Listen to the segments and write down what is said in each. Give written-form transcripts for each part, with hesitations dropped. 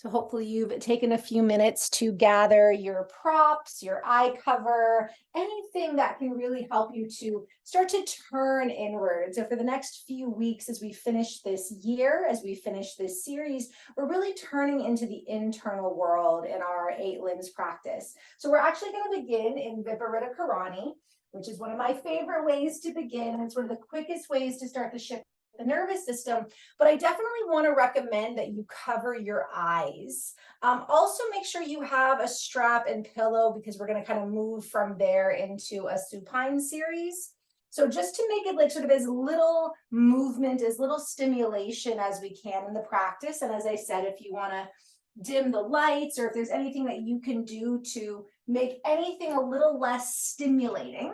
So hopefully you've taken a few minutes to gather your props, your eye cover, anything that can really help you to start to turn inward. So for the next few weeks, as we finish this year, as we finish this series, we're really turning into the internal world in our 8 limbs practice. So we're actually going to begin in Viparita Karani, which is one of my favorite ways to begin. It's one of the quickest ways to start to shift the nervous system, but I definitely want to recommend that you cover your eyes. Also make sure you have a strap and pillow, because we're going to kind of move from there into a supine series. So just to make it like sort of as little movement, as little stimulation as we can in the practice. And as I said, if you want to dim the lights, or if there's anything that you can do to make anything a little less stimulating.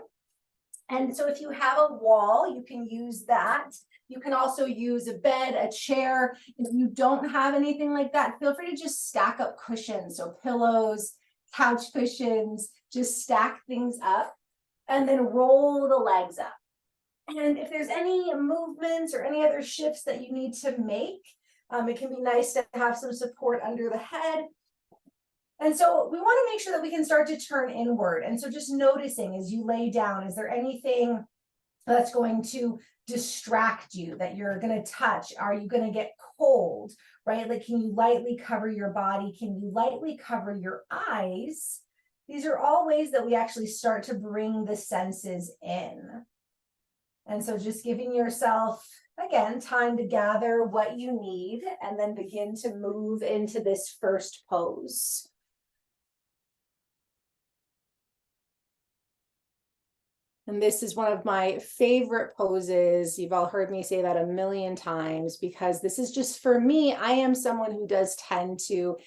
And so if you have a wall, you can use that. You can also use a bed, a chair. If you don't have anything like that, feel free to just stack up cushions. So pillows, couch cushions, just stack things up and then roll the legs up. And if there's any movements or any other shifts that you need to make, it can be nice to have some support under the head. And so we want to make sure that we can start to turn inward. And so just noticing as you lay down, is there anything that's going to distract you that you're going to touch? Are you going to get cold, right? Like, can you lightly cover your body? Can you lightly cover your eyes? These are all ways that we actually start to bring the senses in. And so just giving yourself, again, time to gather what you need and then begin to move into this first pose. And this is one of my favorite poses. You've all heard me say that a million times, because this is just, for me, I am someone who does tend to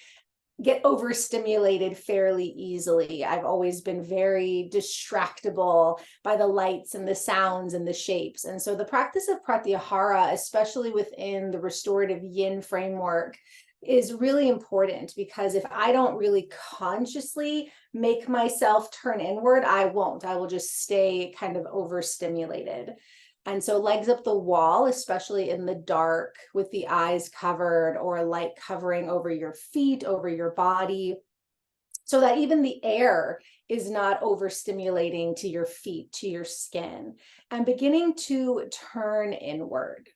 get overstimulated fairly easily. I've always been very distractible by the lights and the sounds and the shapes. And so the practice of Pratyahara, especially within the restorative yin framework, is really important, because if I don't really consciously make myself turn inward, I won't. I will just stay kind of overstimulated. And so legs up the wall, especially in the dark with the eyes covered, or light covering over your feet, over your body, so that even the air is not overstimulating to your feet, to your skin, and beginning to turn inward.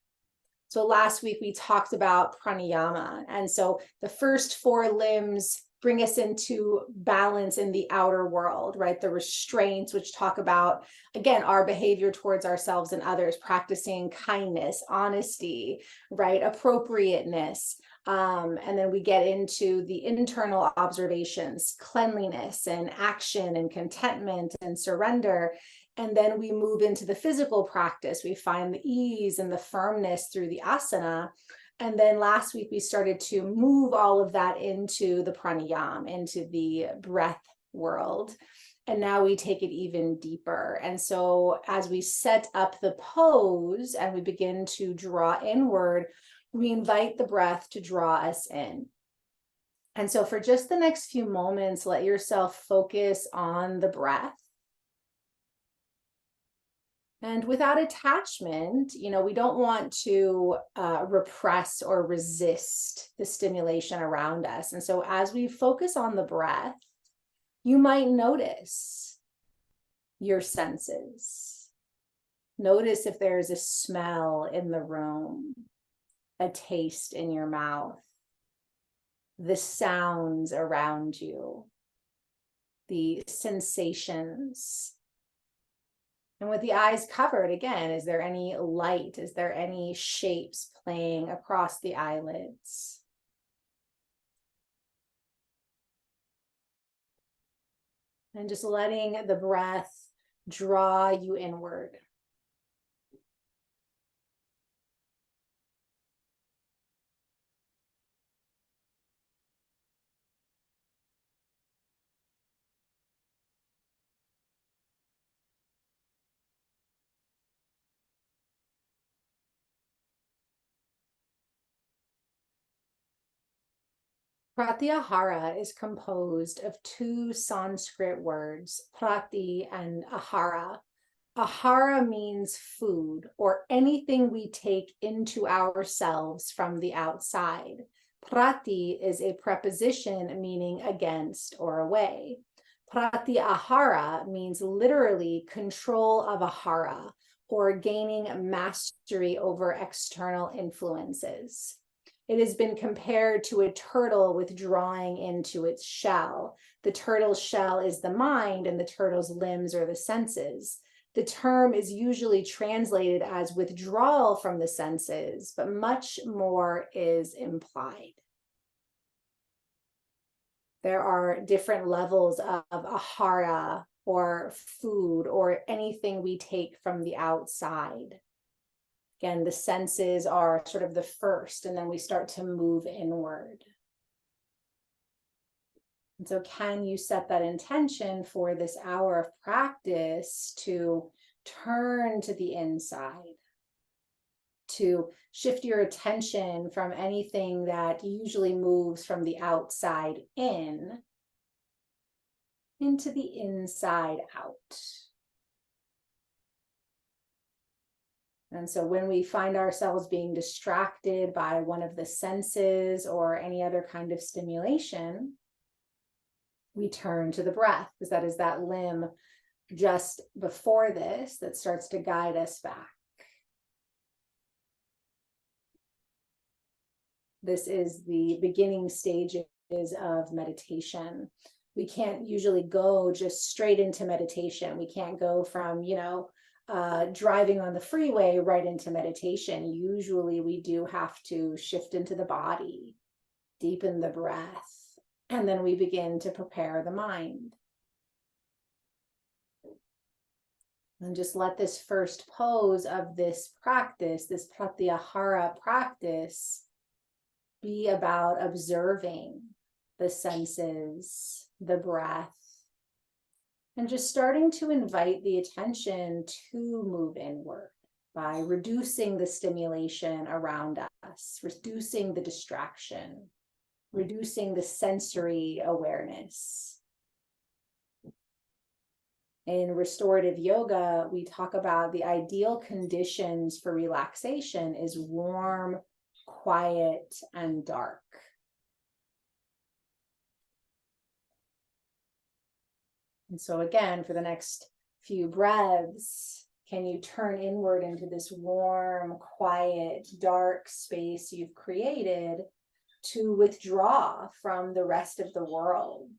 So last week we talked about pranayama. And so the first 4 limbs bring us into balance in the outer world, right? The restraints, which talk about, again, our behavior towards ourselves and others, practicing kindness, honesty, right? Appropriateness. And then we get into the internal observations, cleanliness and action and contentment and surrender. And then we move into the physical practice. We find the ease and the firmness through the asana. And then last week, we started to move all of that into the pranayama, into the breath world. And now we take it even deeper. And so as we set up the pose and we begin to draw inward, we invite the breath to draw us in. And so for just the next few moments, let yourself focus on the breath. And without attachment, we don't want to repress or resist the stimulation around us. And so as we focus on the breath, you might notice your senses. Notice if there's a smell in the room, a taste in your mouth, the sounds around you, the sensations. And with the eyes covered, again, is there any light? Is there any shapes playing across the eyelids? And just letting the breath draw you inward. Pratyahara is composed of 2 Sanskrit words, prati and ahara. Ahara means food, or anything we take into ourselves from the outside. Prati is a preposition meaning against or away. Pratyahara means literally control of ahara, or gaining mastery over external influences. It has been compared to a turtle withdrawing into its shell. The turtle's shell is the mind, and the turtle's limbs are the senses. The term is usually translated as withdrawal from the senses, but much more is implied. There are different levels of ahara, or food, or anything we take from the outside. Again, the senses are sort of the first, and then we start to move inward. And so can you set that intention for this hour of practice to turn to the inside, to shift your attention from anything that usually moves from the outside in into the inside out? And so when we find ourselves being distracted by one of the senses or any other kind of stimulation, we turn to the breath, because that is that limb just before this that starts to guide us back. This is the beginning stages of meditation. We can't usually go just straight into meditation. We can't go from, driving on the freeway right into meditation. Usually we do have to shift into the body, deepen the breath, and then we begin to prepare the mind. And just let this first pose of this practice, this Pratyahara practice, be about observing the senses, the breath, and just starting to invite the attention to move inward by reducing the stimulation around us, reducing the distraction, reducing the sensory awareness. In restorative yoga, we talk about the ideal conditions for relaxation is warm, quiet, and dark. And so again, for the next few breaths, can you turn inward into this warm, quiet, dark space you've created to withdraw from the rest of the world?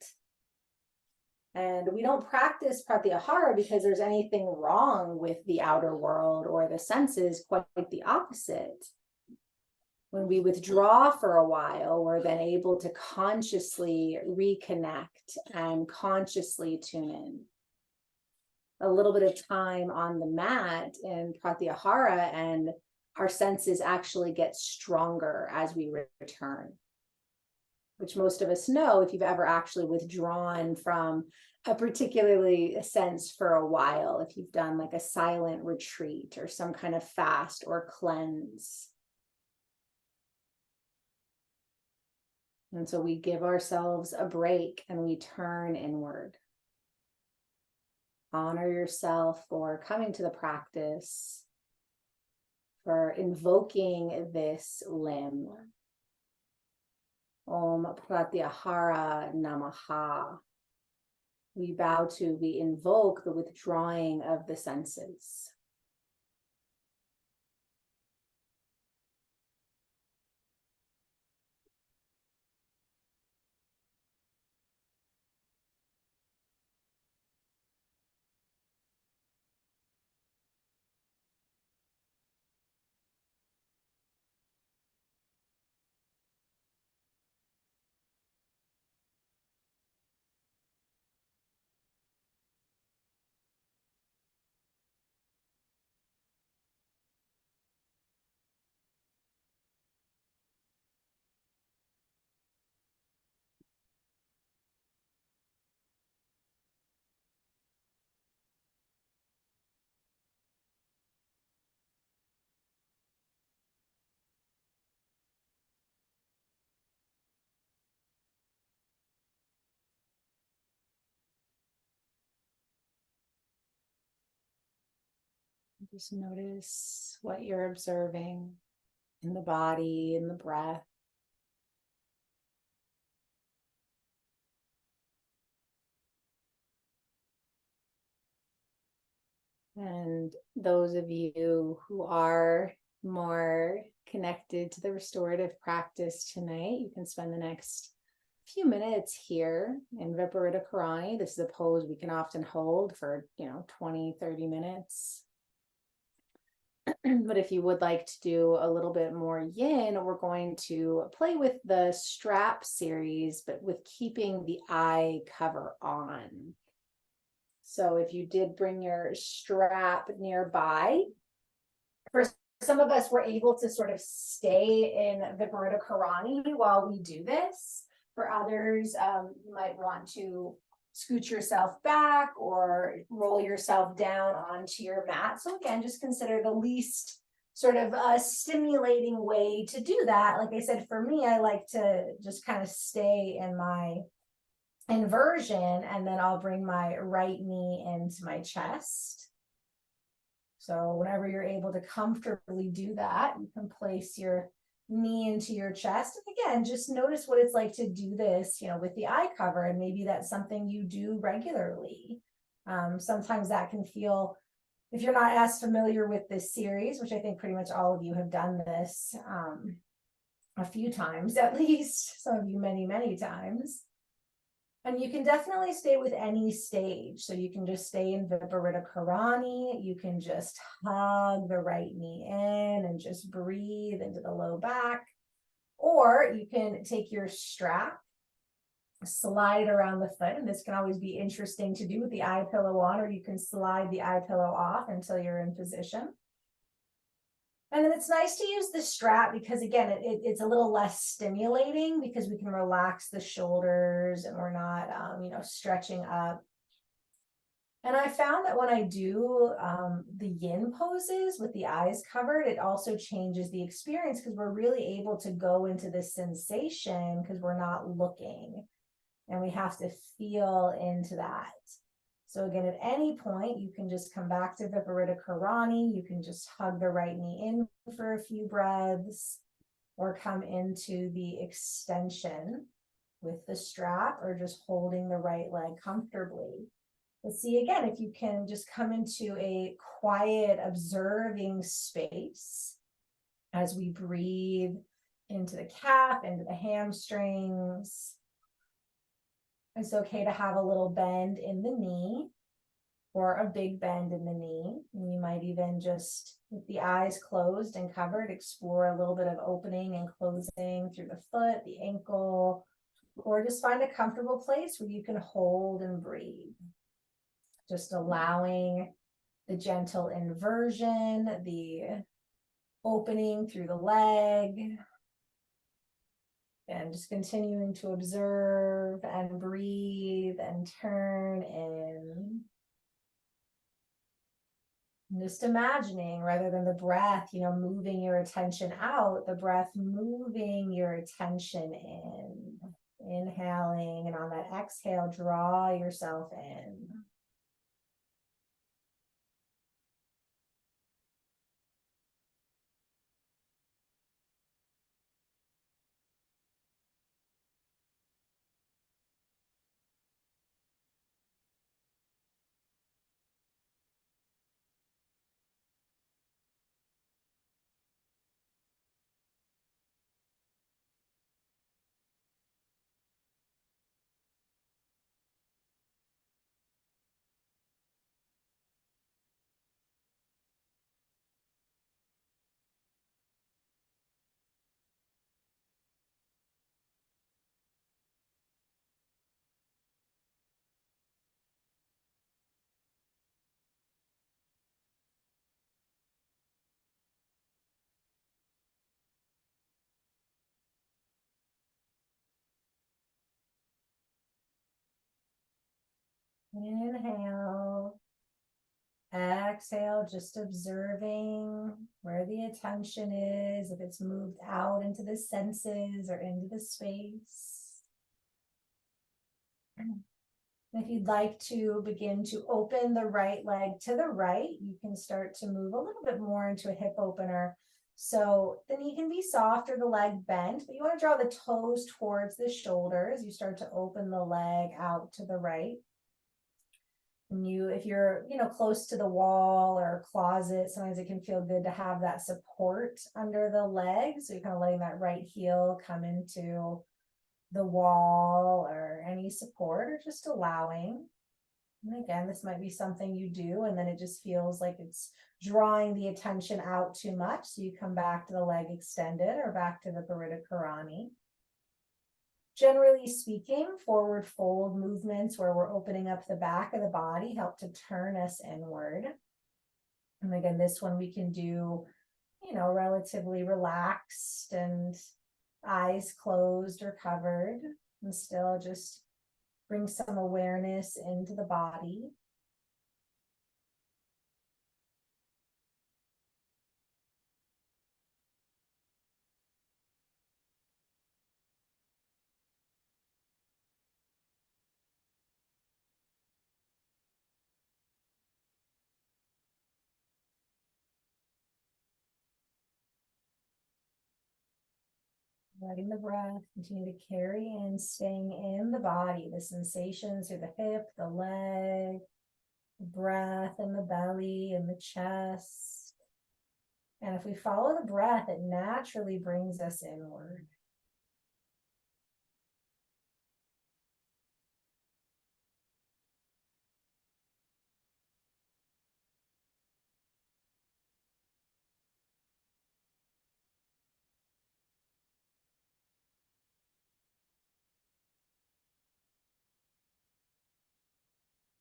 And we don't practice Pratyahara because there's anything wrong with the outer world or the senses, quite the opposite. When we withdraw for a while, we're then able to consciously reconnect and consciously tune in. A little bit of time on the mat in Pratyahara, and our senses actually get stronger as we return, which most of us know if you've ever actually withdrawn from a particularly sense for a while, if you've done like a silent retreat or some kind of fast or cleanse. And so we give ourselves a break and we turn inward. Honor yourself for coming to the practice, for invoking this limb. Om Pratyahara Namaha. We invoke the withdrawing of the senses. Just notice what you're observing in the body, in the breath. And those of you who are more connected to the restorative practice tonight, you can spend the next few minutes here in Viparita Karani. This is a pose we can often hold for 20-30 minutes. But if you would like to do a little bit more yin, we're going to play with the strap series, but with keeping the eye cover on. So if you did bring your strap nearby, for some of us, we're able to sort of stay in Viparita Karani while we do this. For others, you might want to scoot yourself back or roll yourself down onto your mat. So again, just consider the least sort of stimulating way to do that. Like I said, for me, I like to just kind of stay in my inversion, and then I'll bring my right knee into my chest. So whenever you're able to comfortably do that, you can place your knee into your chest. And again, just notice what it's like to do this, with the eye cover, and maybe that's something you do regularly. Sometimes that can feel, if you're not as familiar with this series, which I think pretty much all of you have done this a few times at least, some of you many, many times. And you can definitely stay with any stage. So you can just stay in Viparita Karani. You can just hug the right knee in and just breathe into the low back. Or you can take your strap, slide it around the foot. And this can always be interesting to do with the eye pillow on, or you can slide the eye pillow off until you're in position. And then it's nice to use the strap because, again, it's a little less stimulating because we can relax the shoulders and we're not, stretching up. And I found that when I do the yin poses with the eyes covered, it also changes the experience because we're really able to go into this sensation because we're not looking and we have to feel into that. So again, at any point, you can just come back to Viparita Karani. You can just hug the right knee in for a few breaths, or come into the extension with the strap, or just holding the right leg comfortably. But see, again, if you can just come into a quiet, observing space as we breathe into the calf, into the hamstrings. It's okay to have a little bend in the knee or a big bend in the knee. And you might even just, with the eyes closed and covered, explore a little bit of opening and closing through the foot, the ankle, or just find a comfortable place where you can hold and breathe. Just allowing the gentle inversion, the opening through the leg. And just continuing to observe and breathe and turn in. And just imagining, rather than the breath, moving your attention out, the breath moving your attention in. Inhaling, and on that exhale, draw yourself in. Inhale. Exhale, just observing where the attention is, if it's moved out into the senses or into the space. If you'd like to begin to open the right leg to the right, you can start to move a little bit more into a hip opener. So the knee can be soft or the leg bent, but you want to draw the toes towards the shoulders. You start to open the leg out to the right. And if you're, close to the wall or closet, sometimes it can feel good to have that support under the legs. So you're kind of letting that right heel come into the wall or any support, or just allowing. And again, this might be something you do, and then it just feels like it's drawing the attention out too much. So you come back to the leg extended or back to the Pratyahara. Generally speaking, forward fold movements where we're opening up the back of the body help to turn us inward. And again, this one we can do, relatively relaxed and eyes closed or covered, and still just bring some awareness into the body. Letting the breath continue to carry in, staying in the body, the sensations through the hip, the leg, the breath in the belly and the chest. And if we follow the breath, it naturally brings us inward.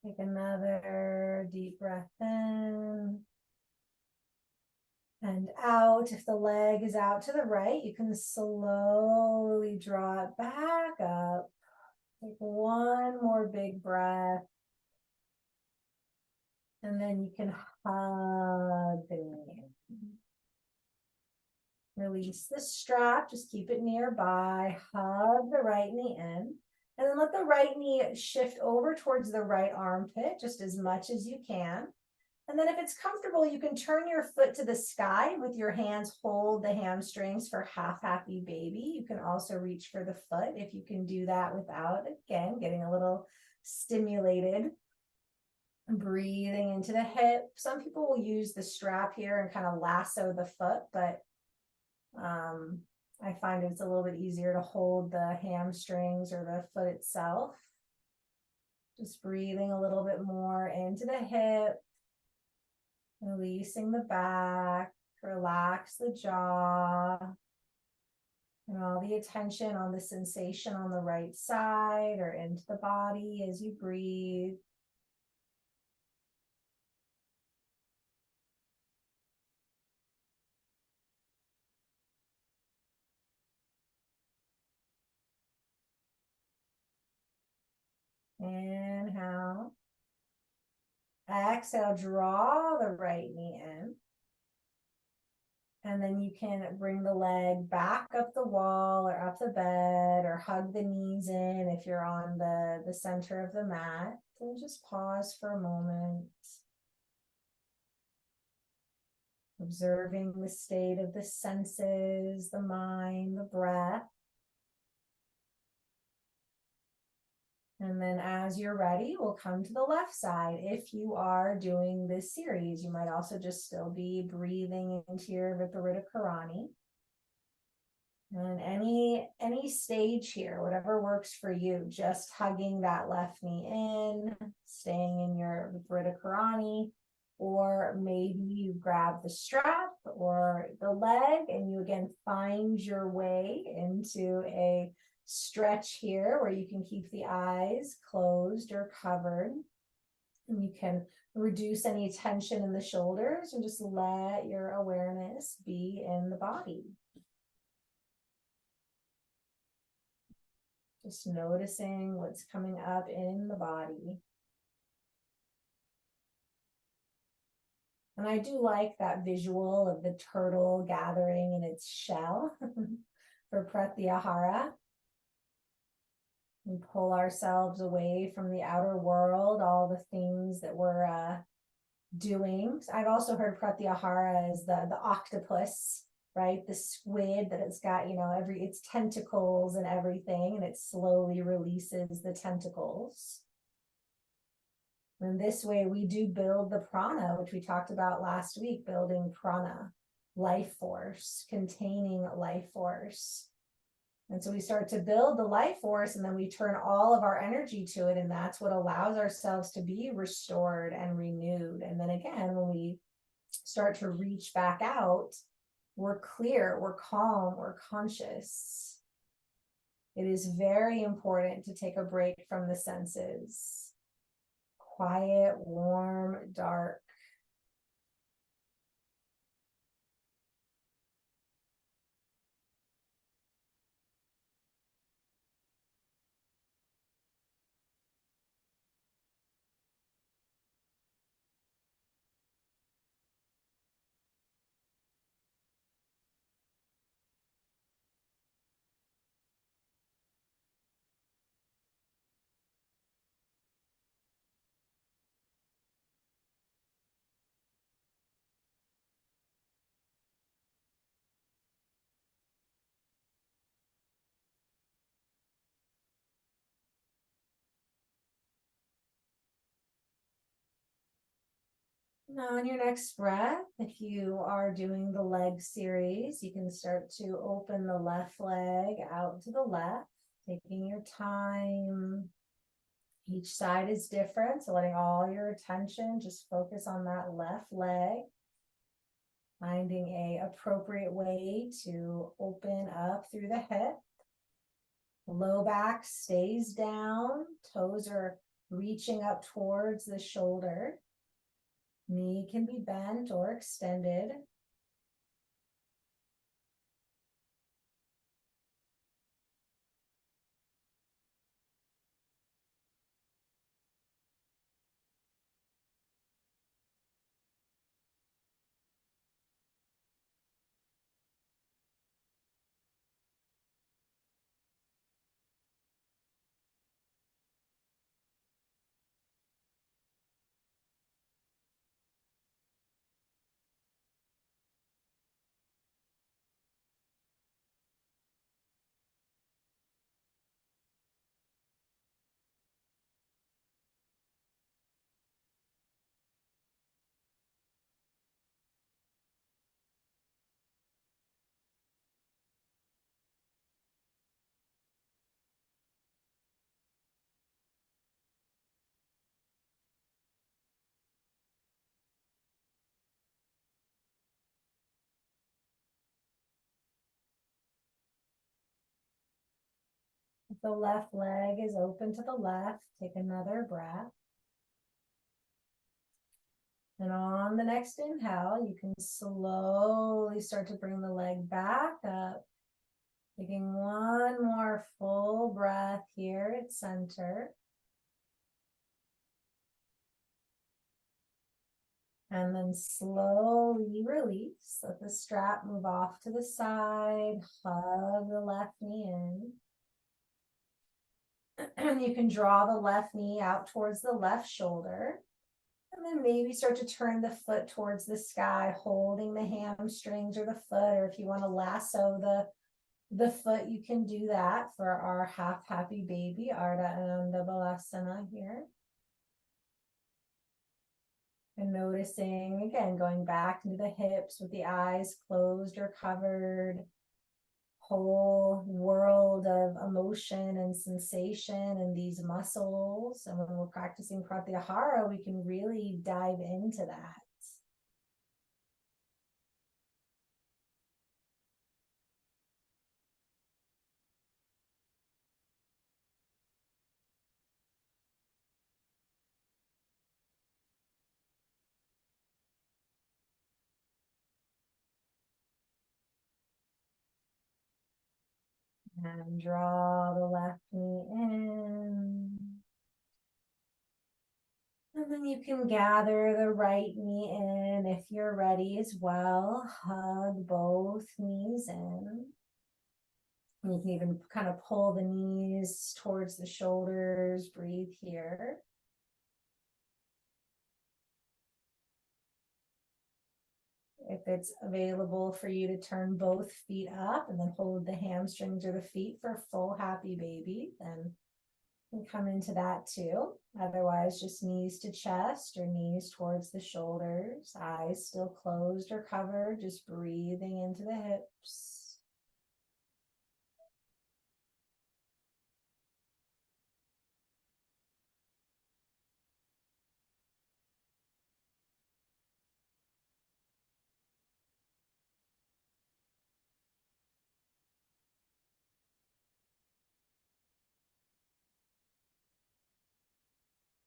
Take another deep breath in and out. If the leg is out to the right, you can slowly draw it back up. Take one more big breath. And then you can hug the knee. Release the strap, just keep it nearby. Hug the right knee in. And then let the right knee shift over towards the right armpit just as much as you can. And then if it's comfortable, you can turn your foot to the sky with your hands, hold the hamstrings for half happy baby. You can also reach for the foot if you can do that without, again, getting a little stimulated. Breathing into the hip. Some people will use the strap here and kind of lasso the foot, but I find it's a little bit easier to hold the hamstrings or the foot itself. Just breathing a little bit more into the hip, releasing the back, relax the jaw, and all the attention on the sensation on the right side or into the body as you breathe. Inhale. Exhale, draw the right knee in. And then you can bring the leg back up the wall or up the bed or hug the knees in if you're on the center of the mat. And just pause for a moment. Observing the state of the senses, the mind, the breath. And then as you're ready, we'll come to the left side. If you are doing this series, you might also just still be breathing into your Viparita. And any stage here, whatever works for you, just hugging that left knee in, staying in your Viparita, or maybe you grab the strap or the leg and you again find your way into a stretch here where you can keep the eyes closed or covered. And you can reduce any tension in the shoulders and just let your awareness be in the body. Just noticing what's coming up in the body. And I do like that visual of the turtle gathering in its shell for Pratyahara. We pull ourselves away from the outer world, all the things that we're doing. I've also heard Pratyahara as the octopus, right? The squid that it's got, its tentacles and everything, and it slowly releases the tentacles. And this way we do build the prana, which we talked about last week, building prana, life force, containing life force. And so we start to build the life force, and then we turn all of our energy to it. And that's what allows ourselves to be restored and renewed. And then again, when we start to reach back out, we're clear, we're calm, we're conscious. It is very important to take a break from the senses. Quiet, warm, dark. Now, on your next breath, if you are doing the leg series, you can start to open the left leg out to the left, taking your time. Each side is different, so letting all your attention just focus on that left leg. Finding a appropriate way to open up through the hip. Low back stays down, toes are reaching up towards the shoulder. Knee can be bent or extended. If the left leg is open to the left, take another breath. And on the next inhale, you can slowly start to bring the leg back up. Taking one more full breath here at center. And then slowly release. Let the strap move off to the side. Hug the left knee in. And you can draw the left knee out towards the left shoulder. And then maybe start to turn the foot towards the sky, holding the hamstrings or the foot, or if you want to lasso the foot, you can do that for our half happy baby, Ardha Ananda Balasana here. And noticing, again, going back into the hips with the eyes closed or covered. Whole world of emotion and sensation in these muscles. And when we're practicing Pratyahara, we can really dive into that. And draw the left knee in. And then you can gather the right knee in if you're ready as well. Hug both knees in. And you can even kind of pull the knees towards the shoulders. Breathe here. If it's available for you to turn both feet up and then hold the hamstrings or the feet for full happy baby, then And come into that too. Otherwise, just knees to chest or knees towards the shoulders, eyes still closed or covered, just breathing into the hips.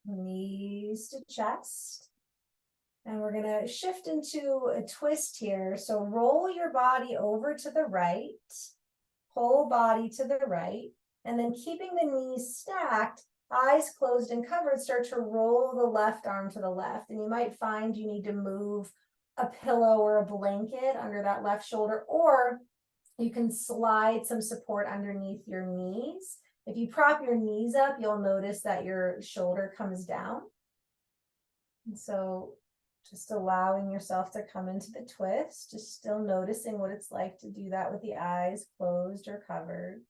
Knees to chest. And we're going to shift into a twist here. So roll your body over to the right, whole body to the right, and then keeping the knees stacked, eyes closed and covered, start to roll the left arm to the left. And you might find you need to move a pillow or a blanket under that left shoulder, or you can slide some support underneath your knees. If you prop your knees up, you'll notice that your shoulder comes down. And so just allowing yourself to come into the twist, just still noticing what it's like to do that with the eyes closed or covered.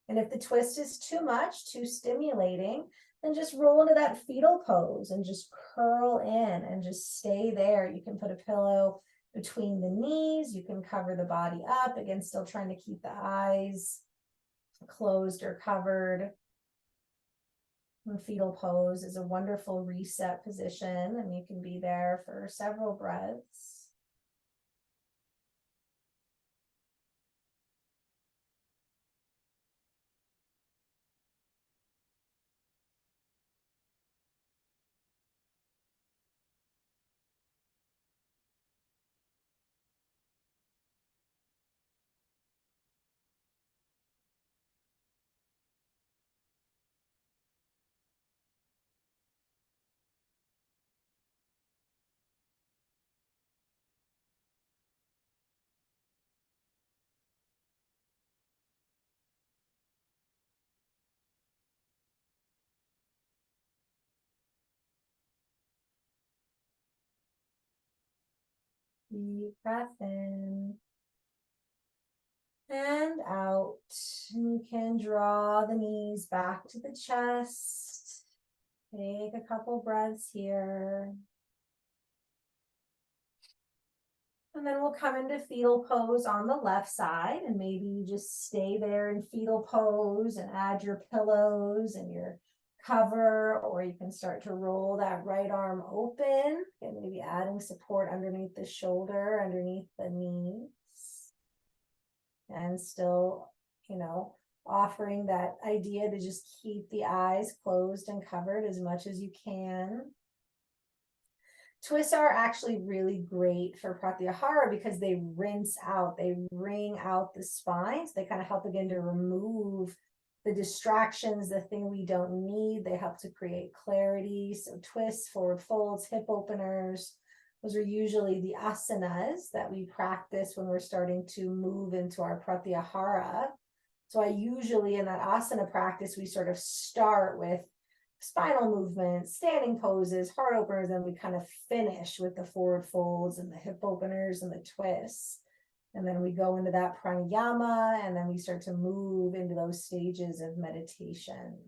And if the twist is too much, too stimulating, then just roll into that fetal pose and just curl in and just stay there. You can put a pillow between the knees. You can cover the body up. Again, still trying to keep the eyes closed or covered. And fetal pose is a wonderful reset position, and you can be there for several breaths. Deep breath in and out. And you can draw the knees back to the chest. Take a couple breaths here. And then we'll come into fetal pose on the left side, and maybe you just stay there in fetal pose and add your pillows and your cover, or you can start to roll that right arm open and maybe adding support underneath the shoulder, underneath the knees, and still, offering that idea to just keep the eyes closed and covered as much as you can. Twists are actually really great for Pratyahara because they rinse out, they wring out the spine. So they kind of help again to remove the distractions, the thing we don't need. They help to create clarity. So twists, forward folds, hip openers, those are usually the asanas that we practice when we're starting to move into our Pratyahara. So I usually in that asana practice, we sort of start with spinal movements, standing poses, heart openers, and we kind of finish with the forward folds and the hip openers and the twists. And then we go into that pranayama, and then we start to move into those stages of meditation.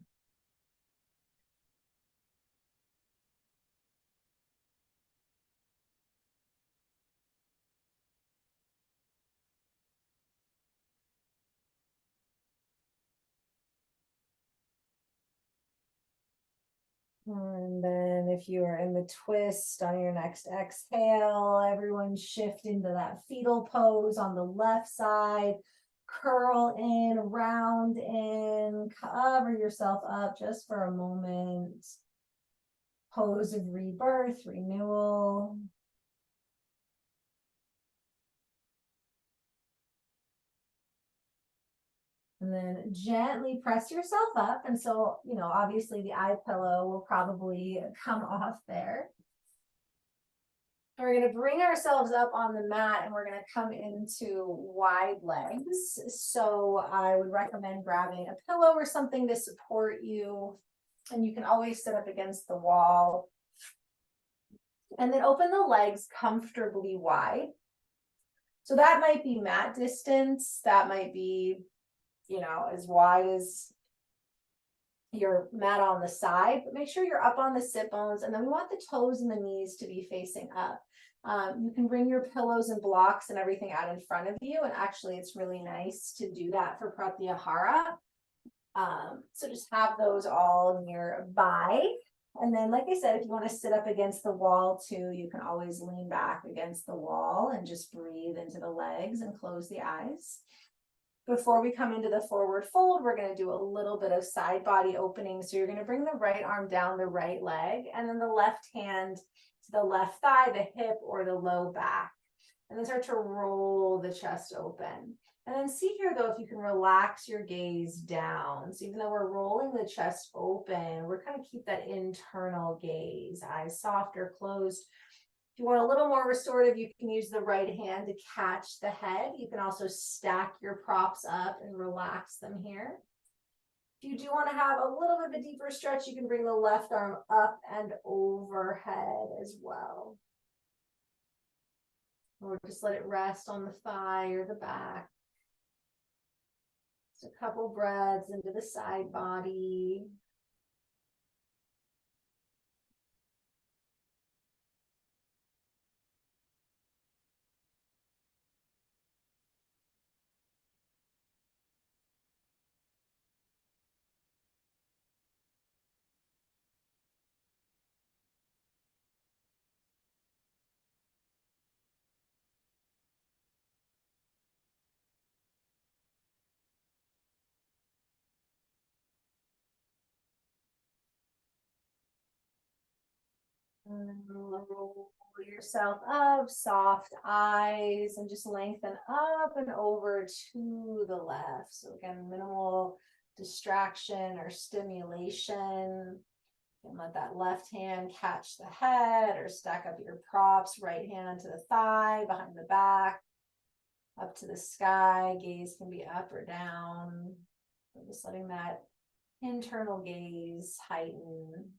And then if you are in the twist on your next exhale, everyone shift into that fetal pose on the left side. Curl in, round in, cover yourself up just for a moment. Pose of rebirth, renewal. And then gently press yourself up. And so, obviously the eye pillow will probably come off there. We're going to bring ourselves up on the mat, and we're going to come into wide legs. So I would recommend grabbing a pillow or something to support you. And you can always sit up against the wall. And then open the legs comfortably wide. So that might be mat distance. That might be, as wide as your mat on the side, but make sure you're up on the sit bones. And then we want the toes and the knees to be facing up. You can bring your pillows and blocks and everything out in front of you. And actually, it's really nice to do that for Pratyahara. So just have those all nearby. And then, like I said, if you want to sit up against the wall too, you can always lean back against the wall and just breathe into the legs and close the eyes. Before we come into the forward fold, we're going to do a little bit of side body opening. So you're going to bring the right arm down the right leg, and then the left hand to the left thigh, the hip, or the low back. And then start to roll the chest open. And then see here, though, if you can relax your gaze down. So even though we're rolling the chest open, we're kind of keep that internal gaze, eyes soft or closed. If you want a little more restorative, you can use the right hand to catch the head. You can also stack your props up and relax them here. If you do want to have a little bit of a deeper stretch, you can bring the left arm up and overhead as well. Or just let it rest on the thigh or the back. Just a couple breaths into the side body. Roll yourself up, soft eyes, and just lengthen up and over to the left. So again, minimal distraction or stimulation. And let that left hand catch the head or stack up your props, right hand to the thigh, behind the back, up to the sky. Gaze can be up or down. So just letting that internal gaze heighten.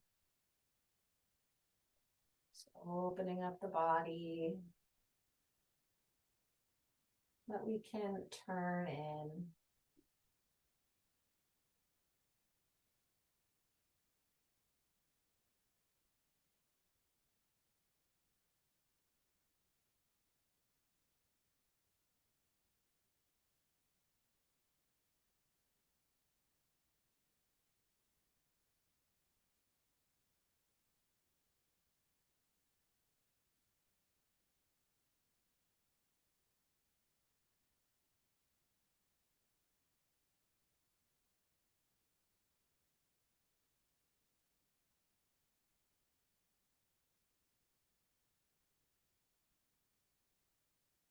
Opening up the body that we can turn in.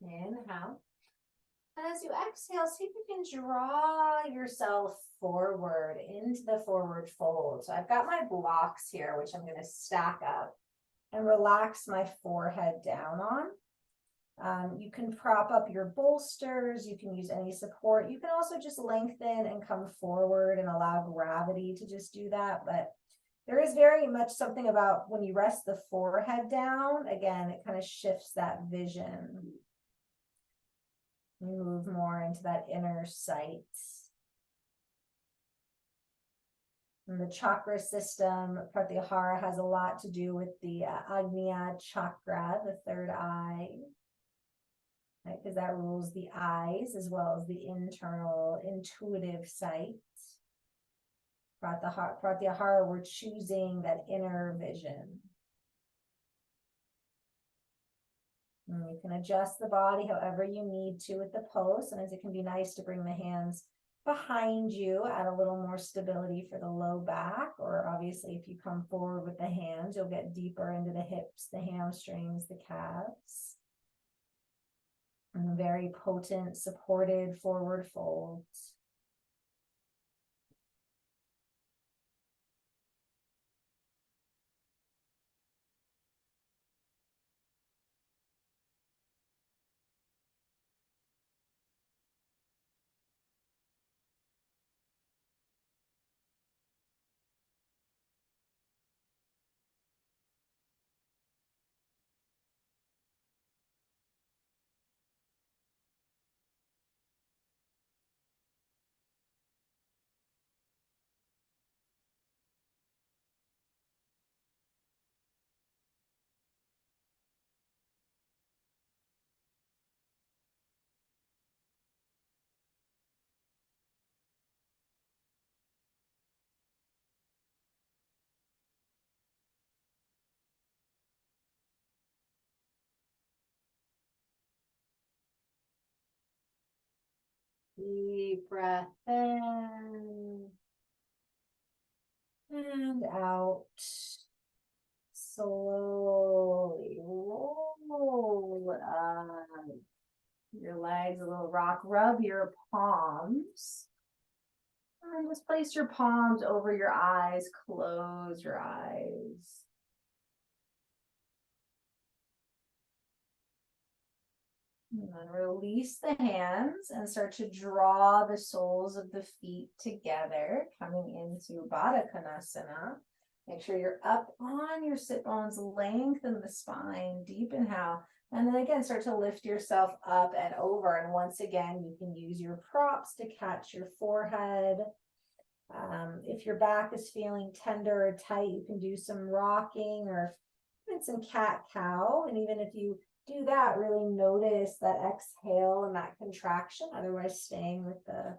Inhale. And as you exhale, see if you can draw yourself forward into the forward fold. So I've got my blocks here, which I'm going to stack up and relax my forehead down on. You can prop up your bolsters. You can use any support. You can also just lengthen and come forward and allow gravity to just do that. But there is very much something about when you rest the forehead down, again, it kind of shifts that vision. You move more into that inner sight. And the chakra system, Pratyahara, has a lot to do with the Agnya chakra, the third eye, right? Because that rules the eyes as well as the internal intuitive sight. Pratyahara, we're choosing that inner vision. And you can adjust the body however you need to with the pose. Sometimes it can be nice to bring the hands behind you, add a little more stability for the low back, or obviously if you come forward with the hands, you'll get deeper into the hips, the hamstrings, the calves. And a very potent, supported forward fold. Deep breath in and out. Slowly roll up your legs, a little rock. Rub your palms. And just place your palms over your eyes. Close your eyes. And then release the hands and start to draw the soles of the feet together, coming into Baddha Konasana. Make sure you're up on your sit bones, lengthen the spine, deep inhale. And then again, start to lift yourself up and over. And once again, you can use your props to catch your forehead. If your back is feeling tender or tight, you can do some rocking or even some cat-cow. And even if you do that, really notice that exhale and that contraction, otherwise staying with the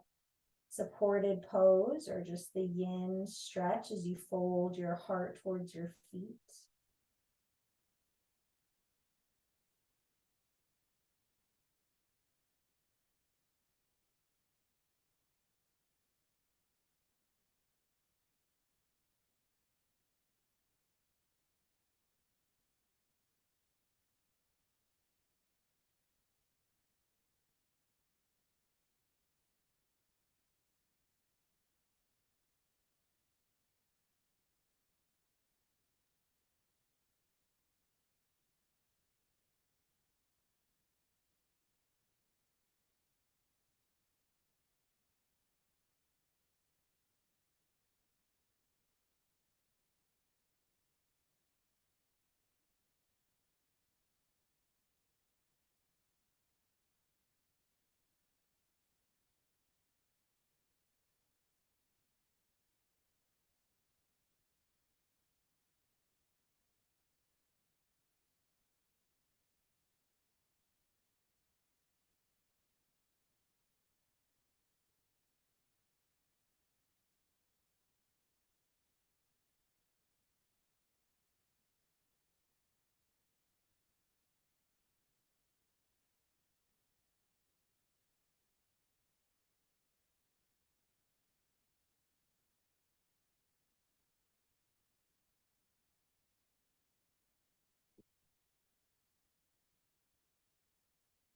supported pose or just the yin stretch as you fold your heart towards your feet.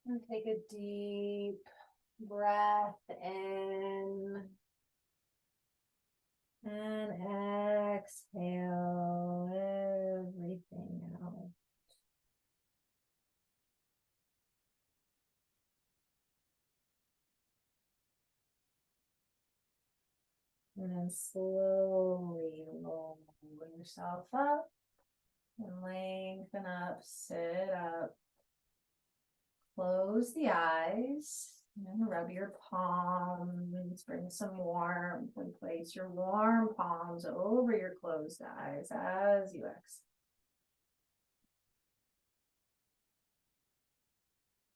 And take a deep breath in and exhale everything out. And then slowly roll yourself up and lengthen up, sit up, close the eyes, and rub your palms, bring some warmth and place your warm palms over your closed eyes as you exhale.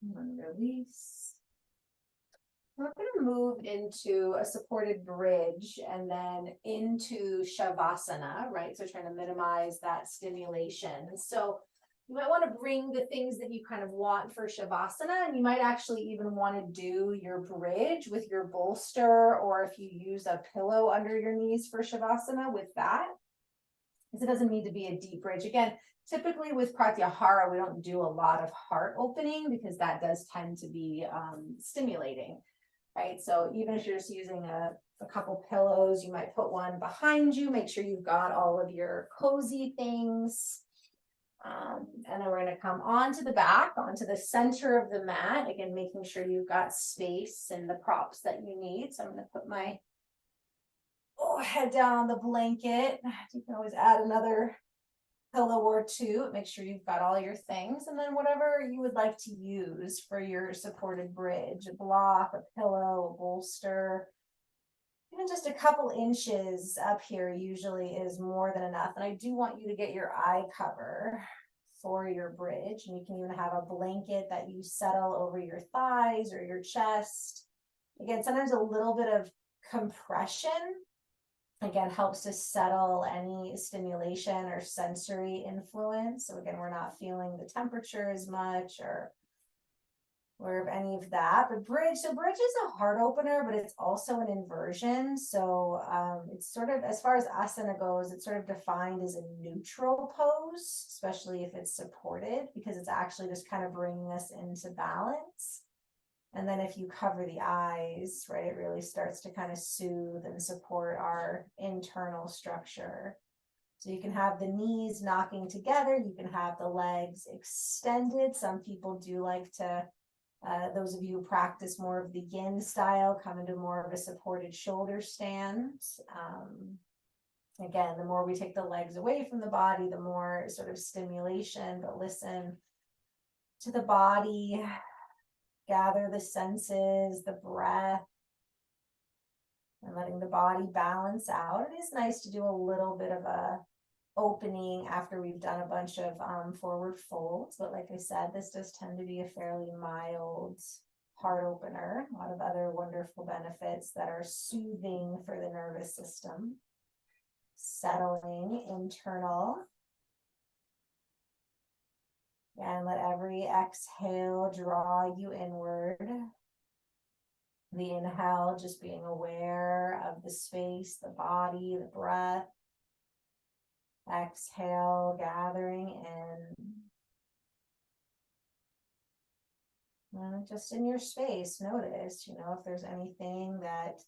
And then release. We're going to move into a supported bridge and then into Shavasana, right? So trying to minimize that stimulation. So you might want to bring the things that you kind of want for Shavasana, and you might actually even want to do your bridge with your bolster, or if you use a pillow under your knees for Shavasana with that, because it doesn't need to be a deep bridge. Again, typically with Pratyahara, we don't do a lot of heart opening because that does tend to be stimulating. Right, so even if you're just using a couple pillows, you might put one behind you, make sure you've got all of your cozy things. And then we're going to come onto the back, onto the center of the mat, again, making sure you've got space and the props that you need. So I'm going to put my head down on the blanket. You can always add another pillow or two. Make sure you've got all your things, and then whatever you would like to use for your supported bridge, a block, a pillow, a bolster, even just a couple inches up here usually is more than enough. And I do want you to get your eye cover for your bridge, and you can even have a blanket that you settle over your thighs or your chest. Again, sometimes a little bit of compression again helps to settle any stimulation or sensory influence. So again, we're not feeling the temperature as much, or aware of any of that. But bridge, so bridge is a heart opener, but it's also an inversion. So it's sort of, as far as asana goes, it's sort of defined as a neutral pose, especially if it's supported, because it's actually just kind of bringing us into balance. And then if you cover the eyes, right, it really starts to kind of soothe and support our internal structure. So you can have the knees knocking together. You can have the legs extended. Some people do like to, those of you who practice more of the yin style, come into more of a supported shoulder stand. Again, the more we take the legs away from the body, the more sort of stimulation, but listen to the body, gather the senses, the breath, and letting the body balance out. It is nice to do a little bit of a opening after we've done a bunch of forward folds, but like I said, this does tend to be a fairly mild heart opener. A lot of other wonderful benefits that are soothing for the nervous system. Settling internal. And let every exhale draw you inward. The inhale, just being aware of the space, the body, the breath. Exhale, gathering in. And just in your space, notice, if there's anything that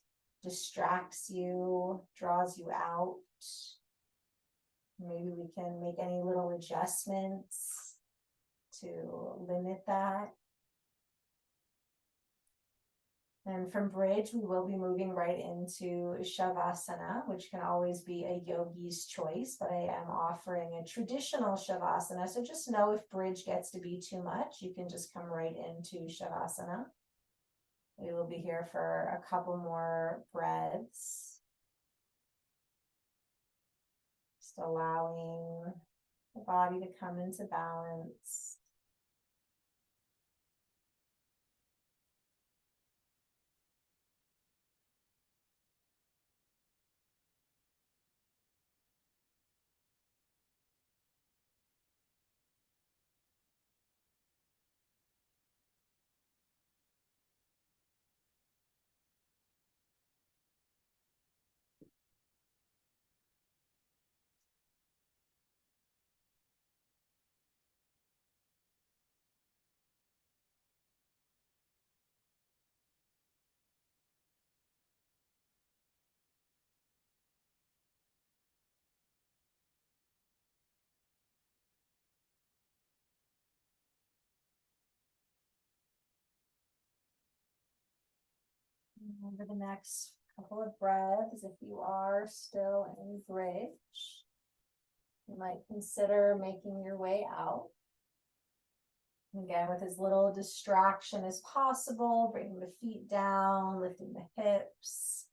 distracts you, draws you out. Maybe we can make any little adjustments to limit that. And from bridge, we will be moving right into Shavasana, which can always be a yogi's choice, but I am offering a traditional Shavasana. So just know if bridge gets to be too much, you can just come right into Shavasana. We will be here for a couple more breaths. Just allowing the body to come into balance. Over the next couple of breaths, if you are still in bridge, you might consider making your way out. Again, with as little distraction as possible, bringing the feet down, lifting the hips.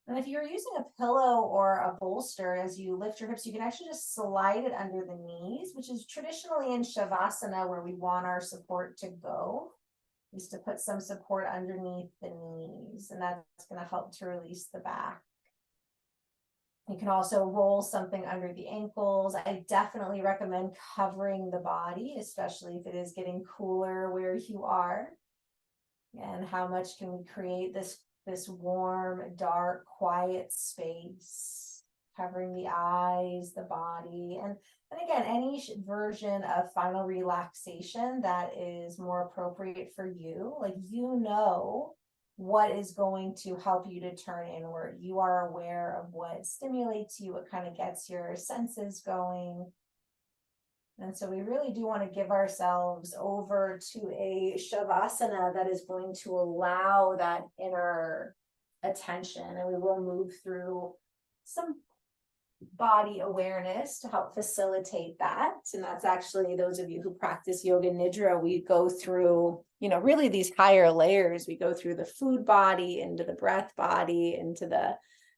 And if you're using a pillow or a bolster, as you lift your hips, you can actually just slide it under the knees, which is traditionally in Shavasana where we want our support to go. Is to put some support underneath the knees, and that's going to help to release the back. You can also roll something under the ankles. I definitely recommend covering the body, especially if it is getting cooler where you are. And how much can we create this warm, dark, quiet space, covering the eyes, the body, and again, any version of final relaxation that is more appropriate for you. Like, what is going to help you to turn inward. You are aware of what stimulates you, what kind of gets your senses going. And so we really do want to give ourselves over to a Shavasana that is going to allow that inner attention. And we will move through some body awareness to help facilitate that. And that's actually, those of you who practice yoga nidra, we go through, really these higher layers. We go through the food body, into the breath body, into the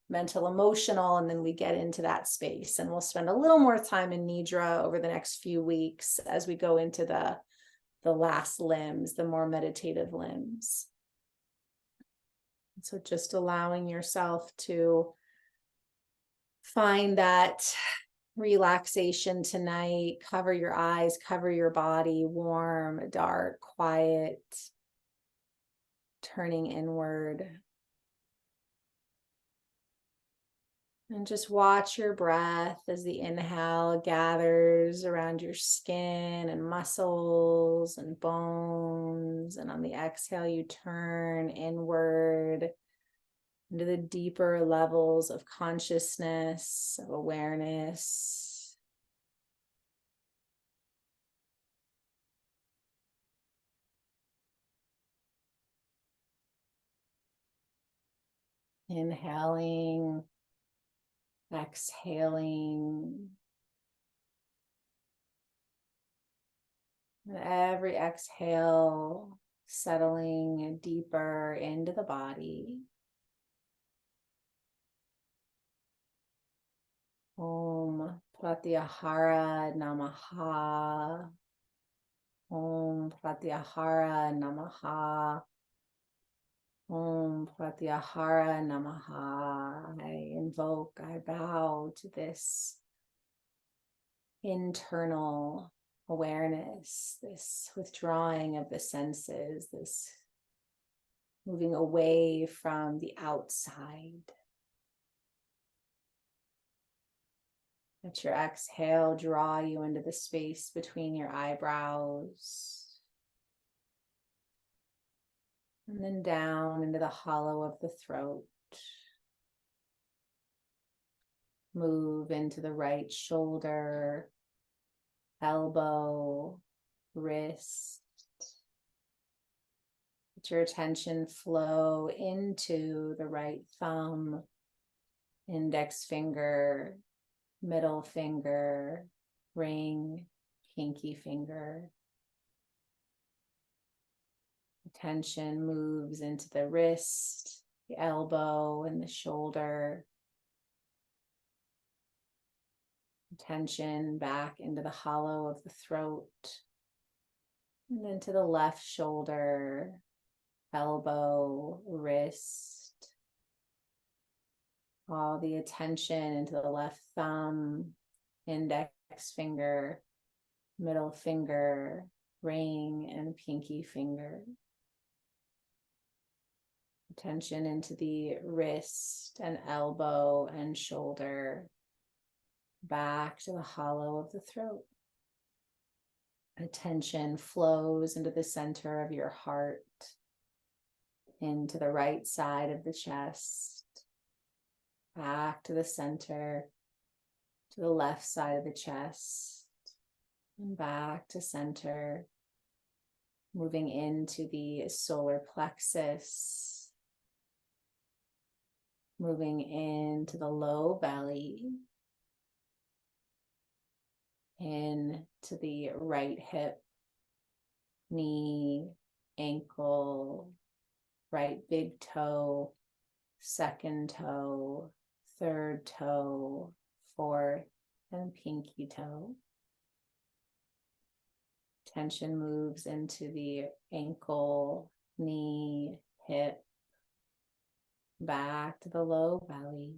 mental, emotional, and then we get into that space. And we'll spend a little more time in nidra over the next few weeks as we go into the last limbs, the more meditative limbs. So just allowing yourself to find that relaxation tonight. Cover your eyes, cover your body, warm, dark, quiet, turning inward. And just watch your breath as the inhale gathers around your skin and muscles and bones. And on the exhale, you turn inward into the deeper levels of consciousness, of awareness. Inhaling, exhaling. And every exhale, settling deeper into the body. Om Pratyahara Namaha. Om Pratyahara Namaha. Om Pratyahara Namaha. I invoke, I bow to this internal awareness, this withdrawing of the senses, this moving away from the outside. Let your exhale draw you into the space between your eyebrows. And then down into the hollow of the throat. Move into the right shoulder, elbow, wrist. Let your attention flow into the right thumb, index finger, middle finger, ring, pinky finger. Attention moves into the wrist, the elbow, and the shoulder. Attention back into the hollow of the throat. And then to the left shoulder, elbow, wrist. All the attention into the left thumb, index finger, middle finger, ring, and pinky finger. Attention into the wrist and elbow and shoulder, back to the hollow of the throat. Attention flows into the center of your heart, into the right side of the chest, back to the center, to the left side of the chest, and back to center, moving into the solar plexus, moving into the low belly, into the right hip, knee, ankle, right big toe, second toe, third toe, fourth, and pinky toe. Tension moves into the ankle, knee, hip, back to the low belly.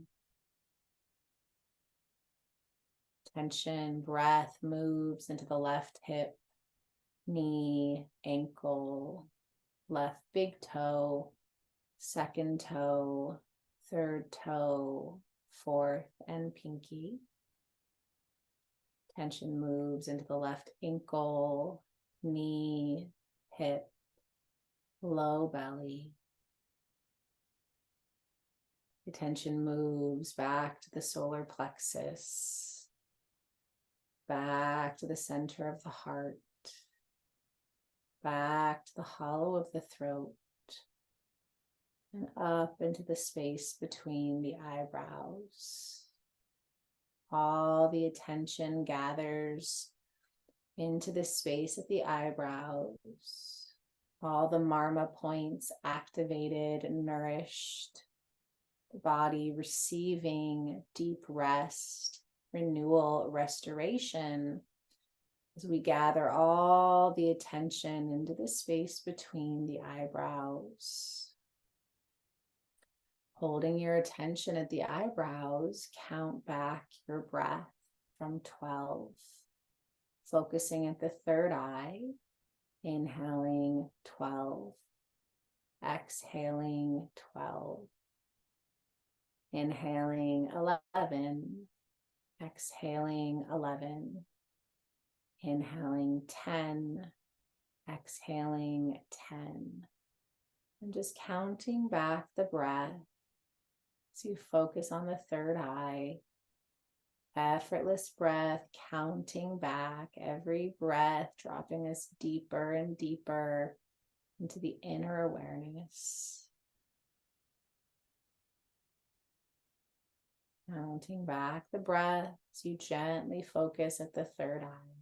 Tension, breath moves into the left hip, knee, ankle, left big toe, second toe, third toe, fourth, and pinky. Tension moves into the left ankle, knee, hip, low belly. The tension moves back to the solar plexus, back to the center of the heart, back to the hollow of the throat, and up into the space between the eyebrows. All the attention gathers into the space at the eyebrows. All the marma points activated and nourished. The body receiving deep rest, renewal, restoration, as we gather all the attention into the space between the eyebrows. Holding your attention at the eyebrows, count back your breath from 12. Focusing at the third eye, inhaling 12, exhaling 12, inhaling 11, exhaling 11, inhaling 10, exhaling 10. And just counting back the breath as you focus on the third eye. Effortless breath, counting back every breath, dropping us deeper and deeper into the inner awareness. Counting back the breath as you gently focus at the third eye.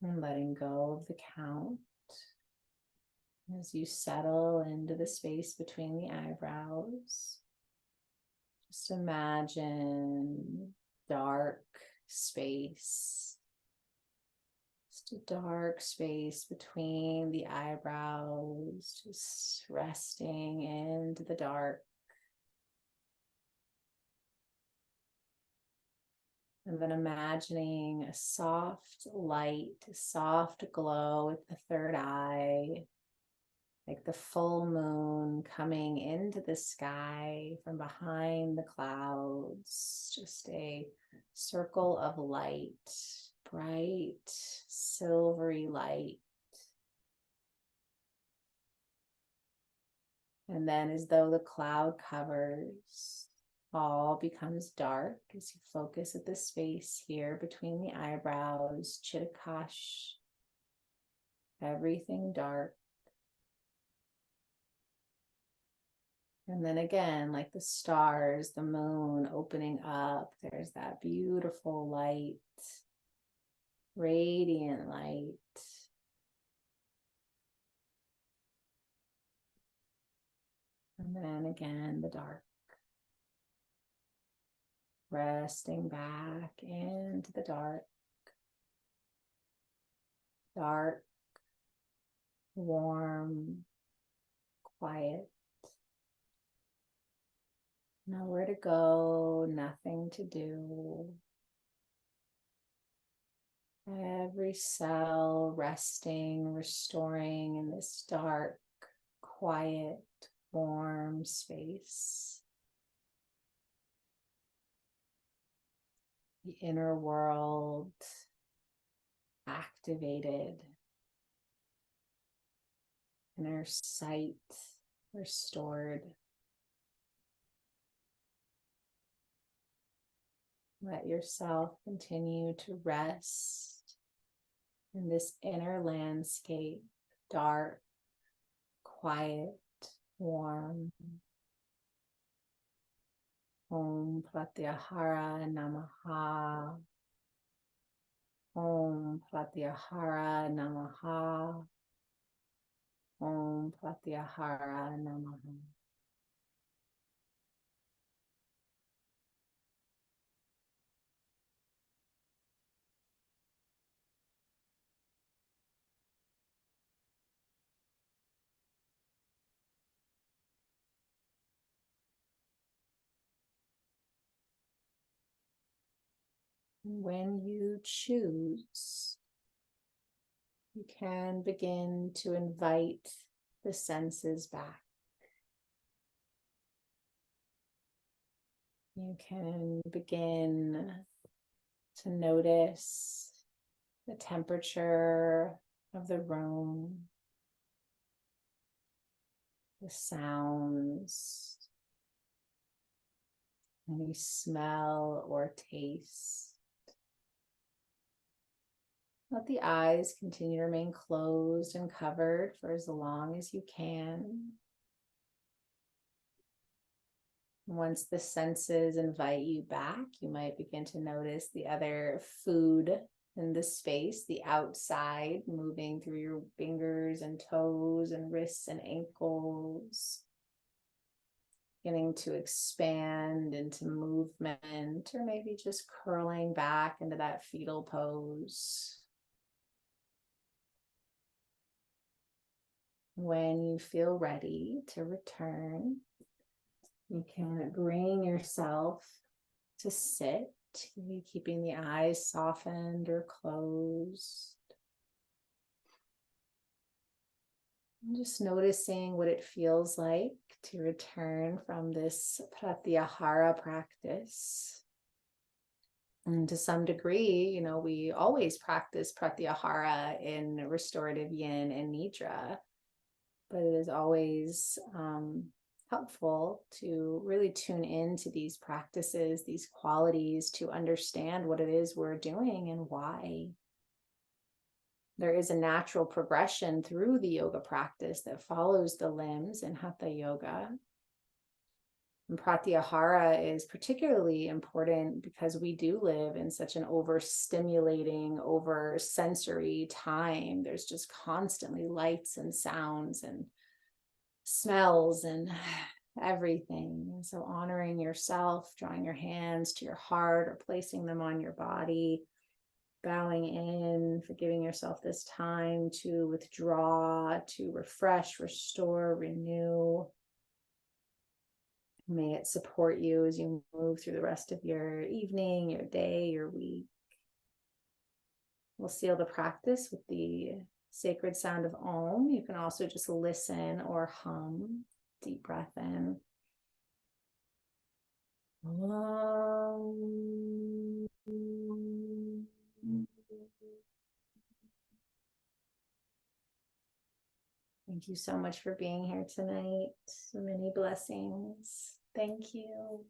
And letting go of the count as you settle into the space between the eyebrows. Just imagine dark space. Just a dark space between the eyebrows, just resting into the dark. And then imagining a soft light, a soft glow at the third eye, like the full moon coming into the sky from behind the clouds, just a circle of light, bright, silvery light. And then as though the cloud covers, all becomes dark as you focus at the space here between the eyebrows, Chittakash, everything dark. And then again, like the stars, the moon opening up, there's that beautiful light, radiant light. And then again, the dark. Resting back into the dark. Dark, warm, quiet. Nowhere to go, nothing to do. Every cell resting, restoring in this dark, quiet, warm space. The inner world activated. Inner sight restored. Let yourself continue to rest in this inner landscape, dark, quiet, warm. Om Pratyahara Namaha. Om Pratyahara Namaha. Om Pratyahara Namaha. When you choose, you can begin to invite the senses back. You can begin to notice the temperature of the room, the sounds, any smell or taste. Let the eyes continue to remain closed and covered for as long as you can. Once the senses invite you back, you might begin to notice the other food in the space, the outside, moving through your fingers and toes and wrists and ankles, beginning to expand into movement, or maybe just curling back into that fetal pose. When you feel ready to return, you can bring yourself to sit, keeping the eyes softened or closed. And just noticing what it feels like to return from this Pratyahara practice. And to some degree, we always practice Pratyahara in Restorative Yin and Nidra, but it is always helpful to really tune into these practices, these qualities, to understand what it is we're doing and why. There is a natural progression through the yoga practice that follows the limbs in Hatha Yoga. And Pratyahara is particularly important because we do live in such an overstimulating, over-sensory time. There's just constantly lights and sounds and smells and everything. And so honoring yourself, drawing your hands to your heart or placing them on your body, bowing in, for giving yourself this time to withdraw, to refresh, restore, renew. May it support you as you move through the rest of your evening, your day, your week. We'll seal the practice with the sacred sound of Om. You can also just listen or hum. Deep breath in. Om. Thank you so much for being here tonight. So many blessings. Thank you.